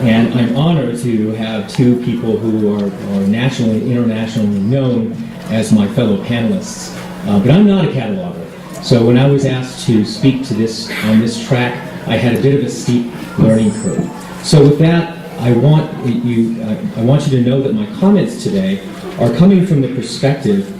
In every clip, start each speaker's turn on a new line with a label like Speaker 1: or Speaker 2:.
Speaker 1: And I'm honored to have two people who are nationally and internationally known as my fellow panelists. But I'm not a cataloger. So when I was asked to speak to this on this track, I had a bit of a steep learning curve. So with that, I want you to know that my comments today are coming from the perspective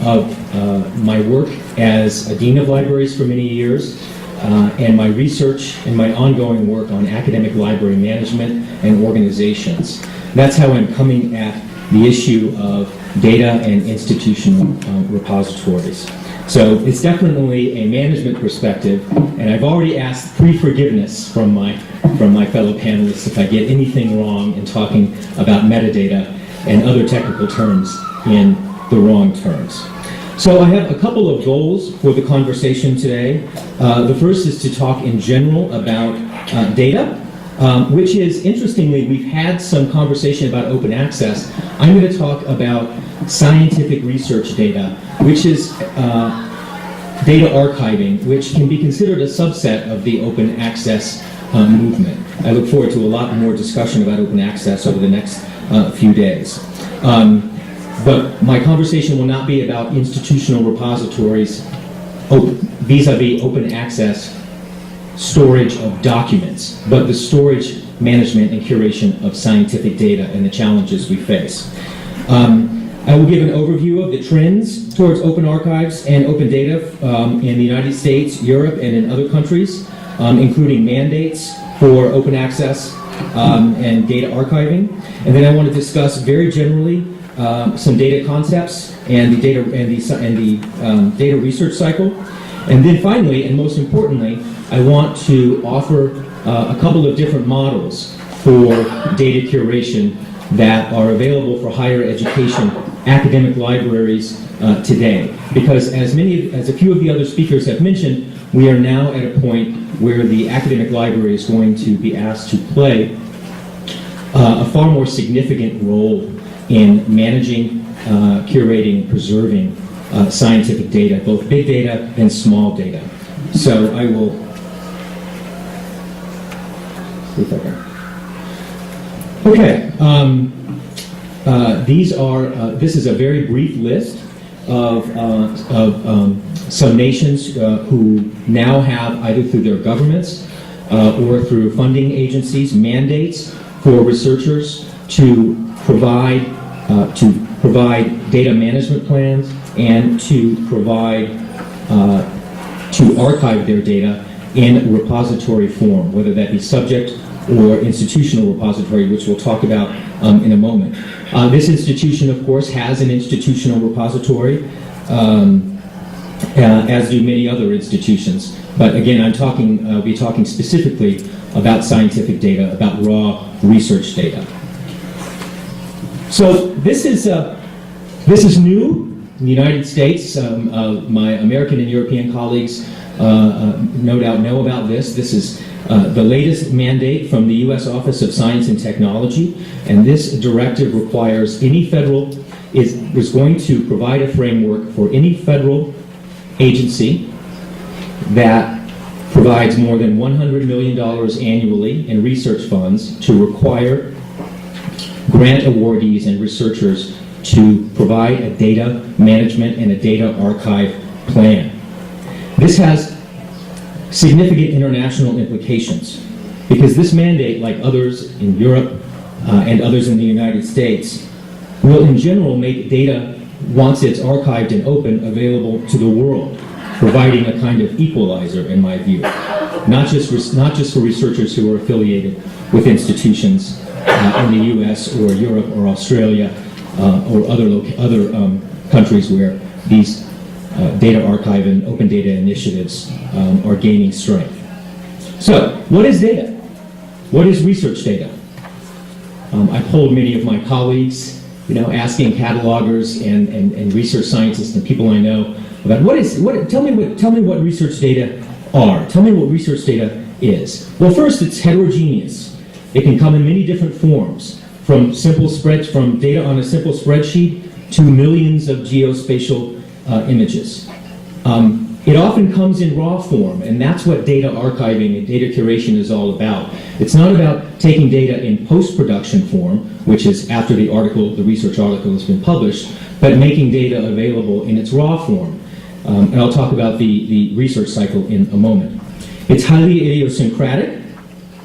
Speaker 1: of my work as a dean of libraries for many years, and my research and my ongoing work on academic library management and organizations. That's how I'm coming at the issue of data and institutional repositories. So it's definitely a management perspective, and I've already asked pre-forgiveness from my fellow panelists if I get anything wrong in talking about metadata and other technical terms in the wrong terms. So I have a couple of goals for the conversation today. The first is to talk in general about data, which is, interestingly, we've had some conversation about open access. I'm going to talk about scientific research data, which is data archiving, which can be considered a subset of the open access movement. I look forward to a lot more discussion about open access over the next few days. But my conversation will not be about institutional repositories vis-a-vis open access storage of documents, but the storage, management, and curation of scientific data and the challenges we face. I will give an overview of the trends towards open archives and open data in the United States, Europe, and in other countries, including mandates for open access and data archiving. And then I want to discuss very generally some data concepts and the data research cycle. And then finally, and most importantly, I want to offer a couple of different models for data curation that are available for higher education academic libraries today. Because as a few of the other speakers have mentioned, we are now at a point where the academic library is going to be asked to play a far more significant role in managing, curating, and preserving scientific data, both big data and small data. So I will see if I can. Okay. This is a very brief list of some nations who now have, either through their governments or through funding agencies, mandates for researchers to provide data management plans and to provide to archive their data in repository form, whether that be subject or institutional repository, which we'll talk about in a moment. This institution, of course, has an institutional repository, as do many other institutions. But again, I'll be talking specifically about scientific data, about raw research data. So this is new in the United States. My American and European colleagues no doubt know about this. This is the latest mandate from the U.S. Office of Science and Technology, and this directive requires any federal is going to provide a framework for any federal agency that provides more than $100 million annually in research funds to require grant awardees and researchers to provide a data management and a data archive plan. This has significant international implications because this mandate, like others in Europe and others in the United States, will in general make data, once it's archived and open, available to the world, providing a kind of equalizer, in my view, not just for researchers who are affiliated with institutions in the U.S. or Europe or Australia or other countries where these data archive and open data initiatives are gaining strength. So, what is data? What is research data? I polled many of my colleagues, asking catalogers and research scientists and people I know about tell me what research data are. Tell me what research data is. Well, first, it's heterogeneous. It can come in many different forms, from data on a simple spreadsheet to millions of geospatial images. It often comes in raw form, and that's what data archiving and data curation is all about. It's not about taking data in post-production form, which is after the research article has been published, but making data available in its raw form. And I'll talk about the research cycle in a moment. It's highly idiosyncratic,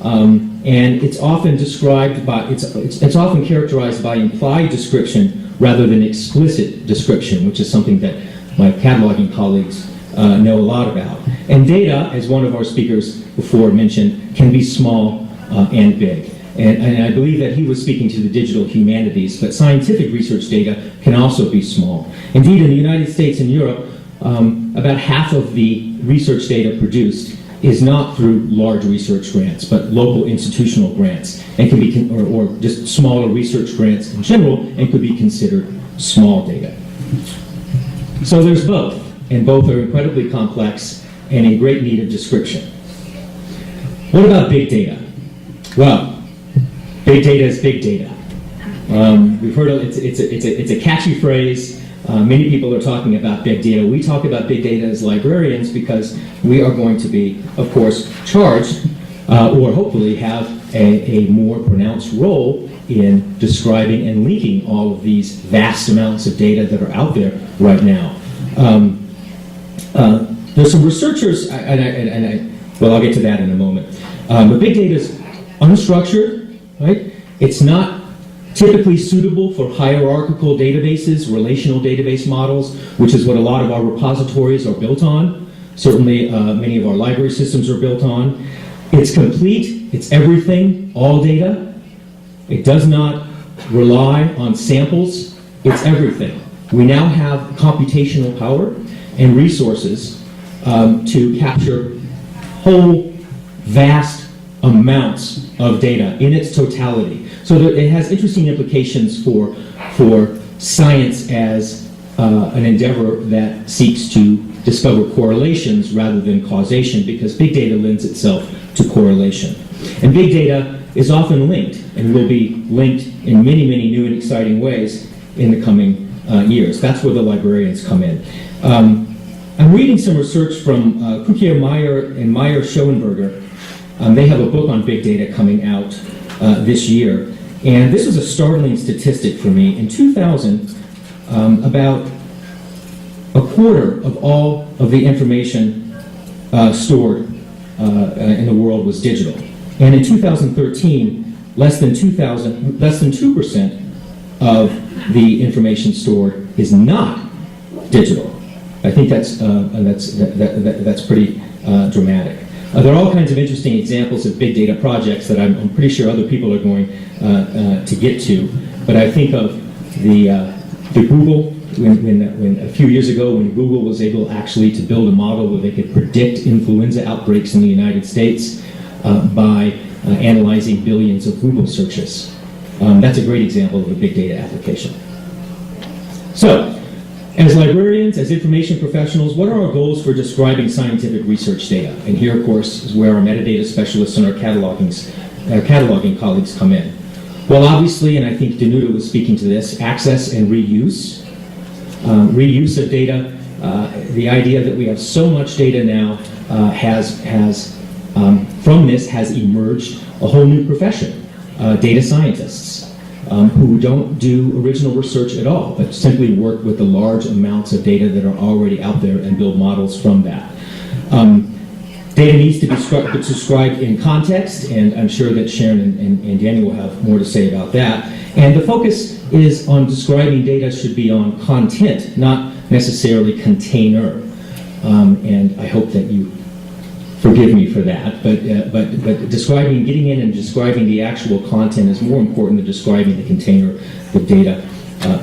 Speaker 1: and it's often described by, it's often characterized by implied description rather than explicit description, which is something that my cataloging colleagues know a lot about. And data, as one of our speakers before mentioned, can be small and big. And I believe that he was speaking to the digital humanities, but scientific research data can also be small. Indeed, in the United States and Europe, about half of the research data produced is not through large research grants, but local institutional grants, and can be, or just smaller research grants in general, and could be considered small data. So there's both, and both are incredibly complex and in great need of description. What about big data? Well, big data is big data. We've heard it's a catchy phrase. Many people are talking about big data. We talk about big data as librarians because we are going to be, of course, charged or hopefully have a more pronounced role in describing and linking all of these vast amounts of data that are out there right now. There's some researchers, well, I'll get to that in a moment. But big data is unstructured, right? It's not typically suitable for hierarchical databases, relational database models, which is what a lot of our repositories are built on. Certainly, many of our library systems are built on. It's complete, it's everything, all data. It does not rely on samples, it's everything. We now have computational power and resources to capture whole vast amounts of data in its totality. So that it has interesting implications for science as an endeavor that seeks to discover correlations rather than causation, because big data lends itself to correlation. And big data is often linked, and will be linked in many, many new and exciting ways in the coming years. That's where the librarians come in. I'm reading some research from Kukier-Meyer and Meyer-Schoenberger. They have a book on big data coming out this year. And this was a startling statistic for me. In 2000, about a quarter of all of the information stored in the world was digital. And in 2013, less than 2% of the information stored is not digital. I think that's pretty dramatic. There are all kinds of interesting examples of big data projects that I'm pretty sure other people are going to get to. But I think of the Google, when a few years ago, when Google was able actually to build a model where they could predict influenza outbreaks in the United States by analyzing billions of Google searches. That's a great example of a big data application. So, as librarians, as information professionals, what are our goals for describing scientific research data? And here, of course, is where our metadata specialists and our cataloging colleagues come in. Well, obviously, and I think Danuta was speaking to this, access and reuse. Reuse of data, the idea that we have so much data now from this has emerged a whole new profession, data scientists. Who don't do original research at all, but simply work with the large amounts of data that are already out there and build models from that. Data needs to be described in context, and I'm sure that Sharon and Danny will have more to say about that. And the focus is on describing data should be on content, not necessarily container. And I hope that you forgive me for that, but describing, getting in and describing the actual content is more important than describing the container the data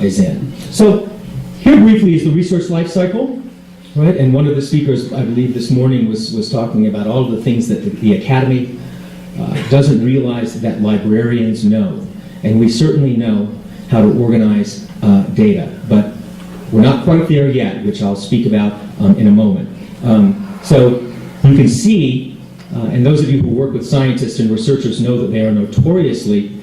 Speaker 1: is in. So here briefly is the research lifecycle, right? And one of the speakers, I believe this morning, was talking about all of the things that the Academy doesn't realize that librarians know. And we certainly know how to organize data, but we're not quite there yet, which I'll speak about in a moment. So you can see, and those of you who work with scientists and researchers know that they are notoriously,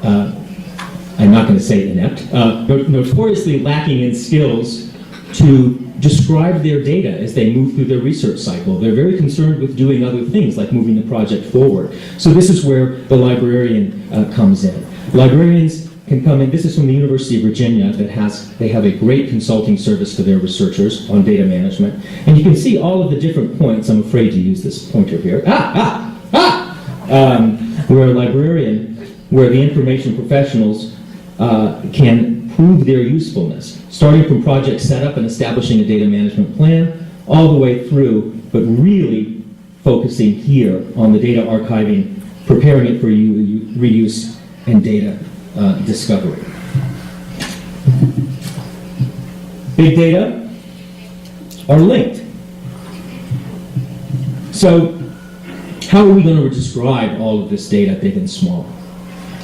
Speaker 1: I'm not going to say inept, notoriously lacking in skills to describe their data as they move through their research cycle. They're very concerned with doing other things like moving the project forward. So this is where the librarian comes in. Librarians can come in. This is from the University of Virginia they have a great consulting service for their researchers on data management. And you can see all of the different points. I'm afraid to use this pointer here. Where a librarian, where the information professionals can prove their usefulness, starting from project setup and establishing a data management plan, all the way through, but really focusing here on the data archiving, preparing it for reuse and data discovery. Big data are linked. So how are we going to describe all of this data, big and small?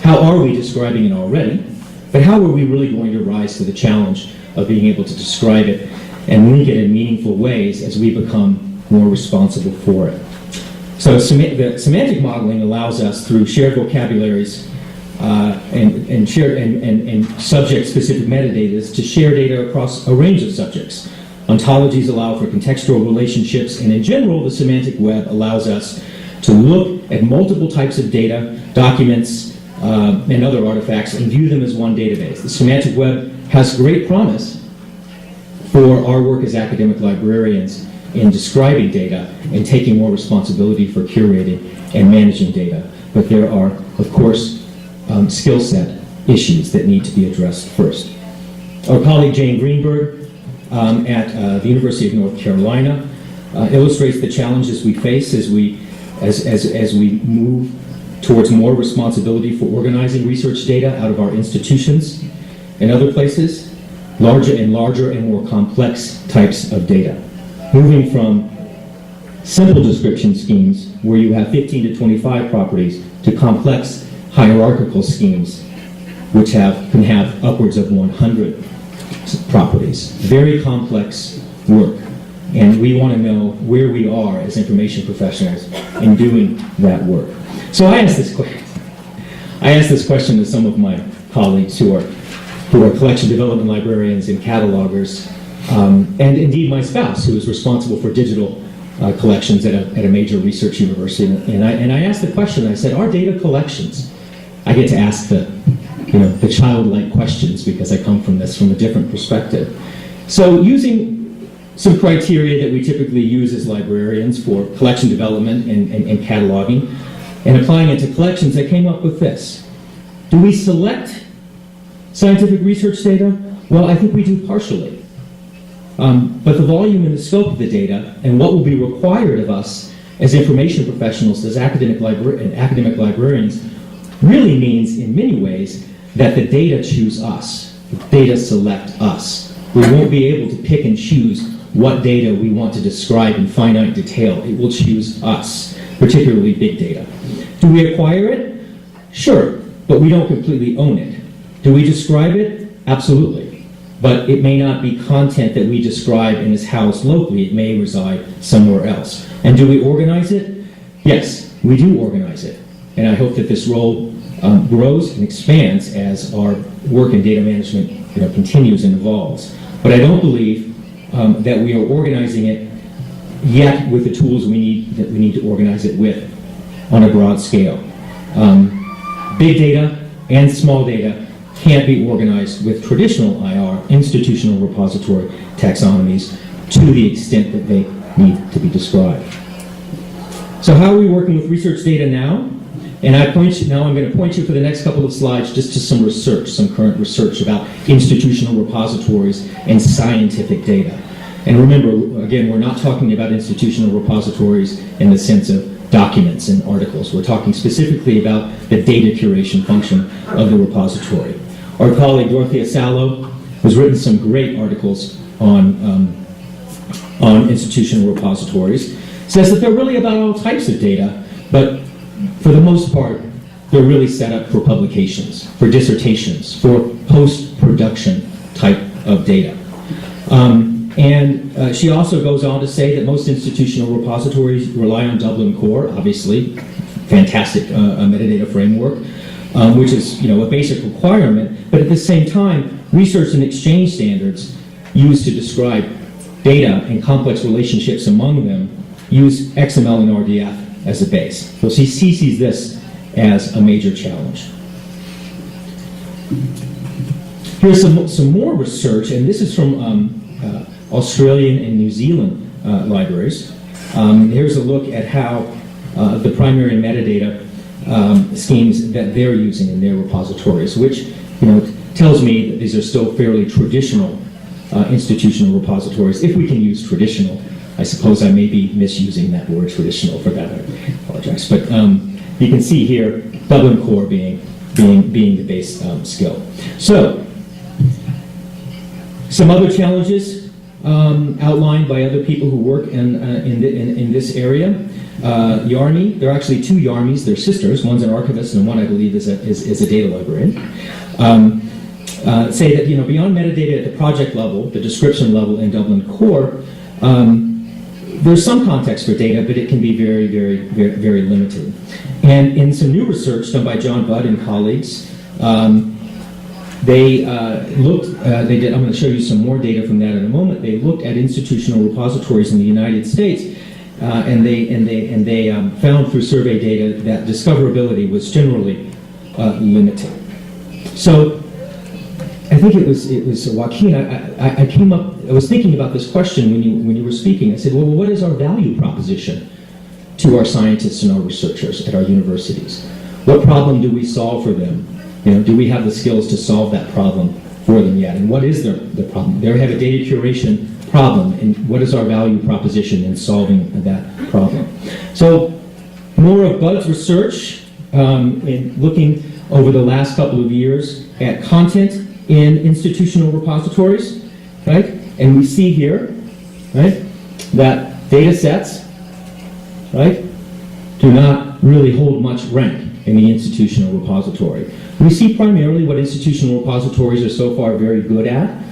Speaker 1: How are we describing it already? But how are we really going to rise to the challenge of being able to describe it and link it in meaningful ways as we become more responsible for it? So the semantic modeling allows us, through shared vocabularies and subject-specific metadata, to share data across a range of subjects. Ontologies allow for contextual relationships, and in general, the semantic web allows us to look at multiple types of data, documents, and other artifacts, and view them as one database. The semantic web has great promise for our work as academic librarians in describing data and taking more responsibility for curating and managing data. But there are, of course, skill set issues that need to be addressed first. Our colleague Jane Greenberg at the University of North Carolina illustrates the challenges we face as we move towards more responsibility for organizing research data out of our institutions and other places, larger and more complex types of data. Moving from simple description schemes where you have 15 to 25 properties to complex hierarchical schemes which can have upwards of 100 properties. Very complex work. And we want to know where we are as information professionals in doing that work. So I asked this question to some of my colleagues who are collection development librarians and catalogers, and indeed my spouse, who is responsible for digital collections at a major research university. And I asked the question. I said, "Are data collections?" I get to ask the childlike questions because I come from a different perspective. So using some criteria that we typically use as librarians for collection development and cataloging, and applying it to collections, I came up with this. Do we select scientific research data? Well, I think we do partially. But the volume and the scope of the data and what will be required of us as information professionals, as academic librarians, really means in many ways that the data choose us. The data select us. We won't be able to pick and choose what data we want to describe in finite detail. It will choose us, particularly big data. Do we acquire it? Sure, but we don't completely own it. Do we describe it? Absolutely. But it may not be content that we describe and is housed locally. It may reside somewhere else. And do we organize it? Yes, we do organize it. And I hope that this role grows and expands as our work in data management continues and evolves. But I don't believe that we are organizing it yet with the tools we need to organize it with on a broad scale. Big data and small data can't be organized with traditional IR, institutional repository taxonomies, to the extent that they need to be described. So how are we working with research data now? And I'm going to point you for the next couple of slides just to some research, some current research about institutional repositories and scientific data. And remember, again, we're not talking about institutional repositories in the sense of documents and articles. We're talking specifically about the data curation function of the repository. Our colleague Dorothea Salo has written some great articles on institutional repositories. Says that they're really about all types of data, but for the most part, they're really set up for publications, for dissertations, for post-production type of data. And she also goes on to say that most institutional repositories rely on Dublin Core, obviously, fantastic metadata framework, which is a basic requirement, but at the same time, research and exchange standards used to describe data and complex relationships among them, use XML and RDF as a base. So he sees this as a major challenge. Here's some more research, and this is from Australian and New Zealand libraries. Here's a look at how the primary and metadata schemes that they're using in their repositories, which tells me that these are still fairly traditional institutional repositories. If we can use traditional, I suppose I may be misusing that word traditional for that. I apologize. But you can see here Dublin Core being the base skill. So some other challenges outlined by other people who work in this area. Yarmy, there are actually two Yarmies, they're sisters, one's an archivist and one I believe is a data librarian. Say that beyond metadata at the project level, the description level in Dublin Core, there's some context for data, but it can be very, very, very, very limited. And in some new research done by John Budd and colleagues, they looked. I'm going to show you some more data from that in a moment. They looked at institutional repositories in the United States, and they found through survey data that discoverability was generally limited. So I think it was Joaquin. I was thinking about this question when you were speaking. I said, well, what is our value proposition to our scientists and our researchers at our universities? What problem do we solve for them? Do we have the skills to solve that problem for them yet? And what is the problem? They have a data curation problem, and what is our value proposition in solving that problem? So more of Budd's research in looking over the last couple of years at content in institutional repositories, right? And we see here, right, that data sets, right, do not really hold much rank in the institutional repository. We see primarily what institutional repositories are so far very good at,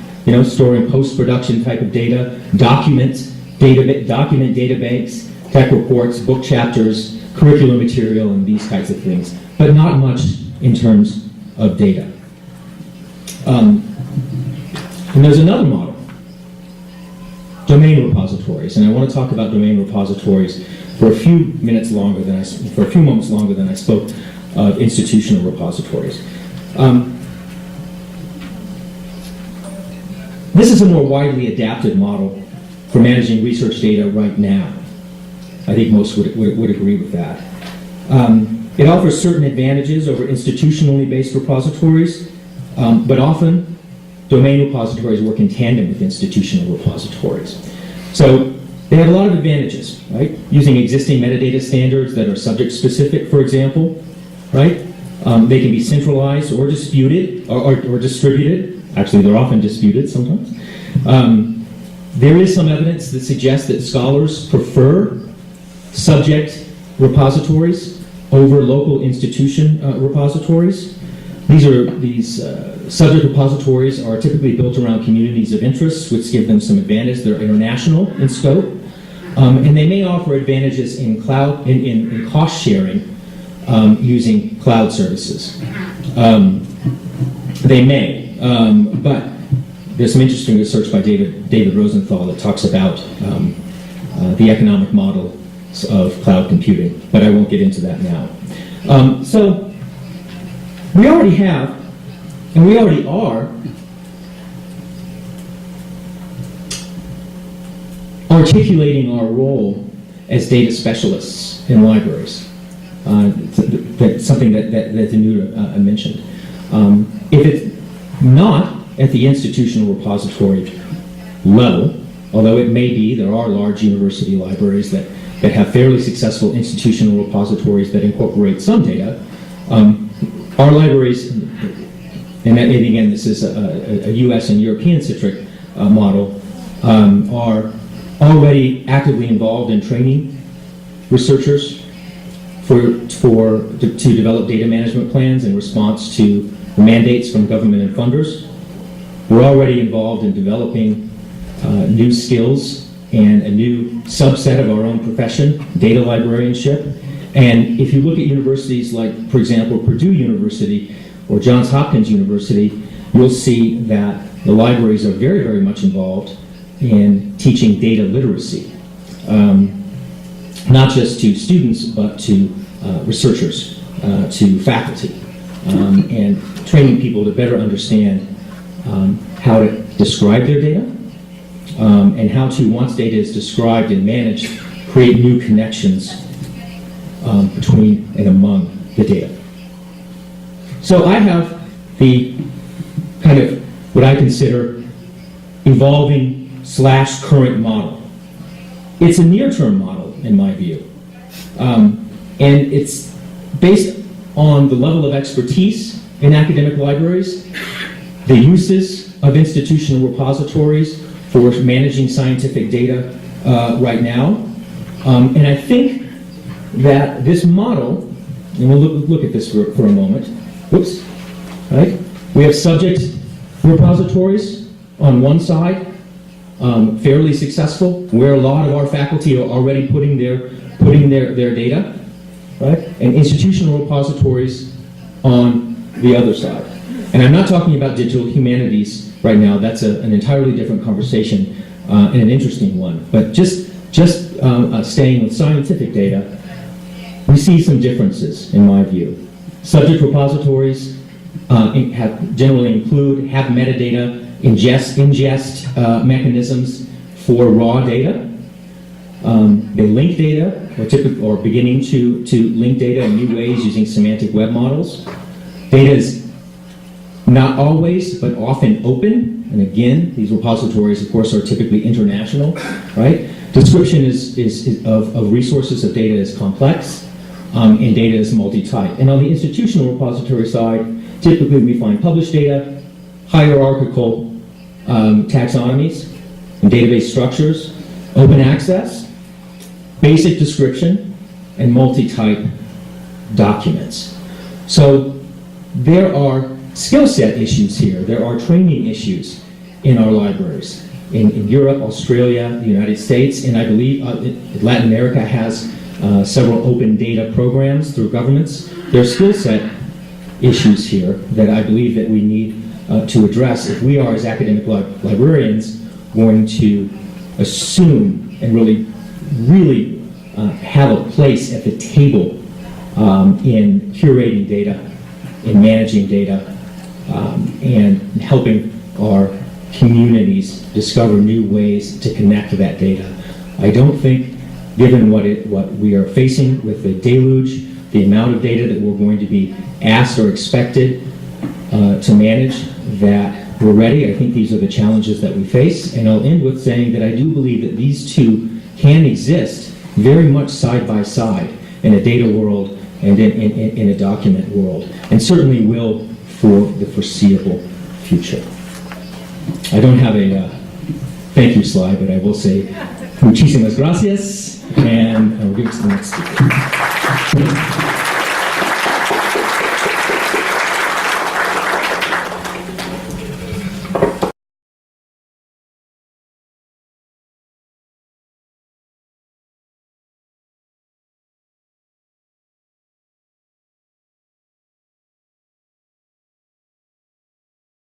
Speaker 1: storing post-production type of data, document data banks, tech reports, book chapters, curriculum material, and these types of things, but not much in terms of data. And there's another model, domain repositories, and I want to talk about domain repositories for a few moments longer than I spoke of institutional repositories. This is a more widely adapted model for managing research data right now. I think most would agree with that. It offers certain advantages over institutionally based repositories, but often domain repositories work in tandem with institutional repositories. So they have a lot of advantages, right? Using existing metadata standards that are subject specific, for example, right? They can be centralized or disputed or distributed. Actually, they're often disputed sometimes. There is some evidence that suggests that scholars prefer subject repositories over local institution repositories. These subject repositories are typically built around communities of interest, which give them some advantage. They're international in scope, and they may offer advantages in cloud in cost sharing using cloud services. They may, but there's some interesting research by David Rosenthal that talks about the economic model of cloud computing, but I won't get into that now. So we already have, and we already are, articulating our role as data specialists in libraries. That's something that Danuta mentioned. If it's not at the institutional repository level, although it may be, there are large university libraries that have fairly successful institutional repositories that incorporate some data. Our libraries, and again, this is a US and European centric model, are already actively involved in training researchers to develop data management plans in response to mandates from government and funders. We're already involved in developing new skills and a new subset of our own profession, data librarianship. And if you look at universities like, for example, Purdue University or Johns Hopkins University, you'll see that the libraries are very, very much involved in teaching data literacy, not just to students, but to researchers, to faculty, and training people to better understand how to describe their data, and how to, once data is described and managed, create new connections between and among the data. So I have the kind of what I consider evolving / current model. It's a near-term model in my view, and it's based on the level of expertise in academic libraries, the uses of institutional repositories for managing scientific data right now, and I think that this model, and we'll look at this for a moment. Whoops, right? We have subject repositories on one side, fairly successful, where a lot of our faculty are already putting their data, right? And institutional repositories on the other side. And I'm not talking about digital humanities right now. That's an entirely different conversation and an interesting one. But just staying with scientific data, we see some differences in my view. Subject repositories generally have metadata ingest mechanisms for raw data. They link data, or beginning to link data in new ways using semantic web models. Data is not always, but often open. And again, these repositories, of course, are typically international, right? Description of resources of data is complex, and data is multi-type. And on the institutional repository side, typically we find published data, hierarchical taxonomies and database structures, open access, basic description, and multi-type documents. So there are skill set issues here. There are training issues in our libraries. In Europe, Australia, the United States, and I believe Latin America has several open data programs through governments. There are skill set issues here that I believe that we need to address if we are, as academic librarians, going to assume and really have a place at the table in curating data, in managing data, and helping our communities discover new ways to connect to that data. I don't think, given what we are facing with the deluge, the amount of data that we're going to be asked or expected to manage, that we're ready. I think these are the challenges that we face. And I'll end with saying that I do believe that these two can exist very much side by side in a data world and in a document world, and certainly will for the foreseeable future. I don't have a thank you slide, but I will say muchísimas gracias, and I'll give it to the next speaker.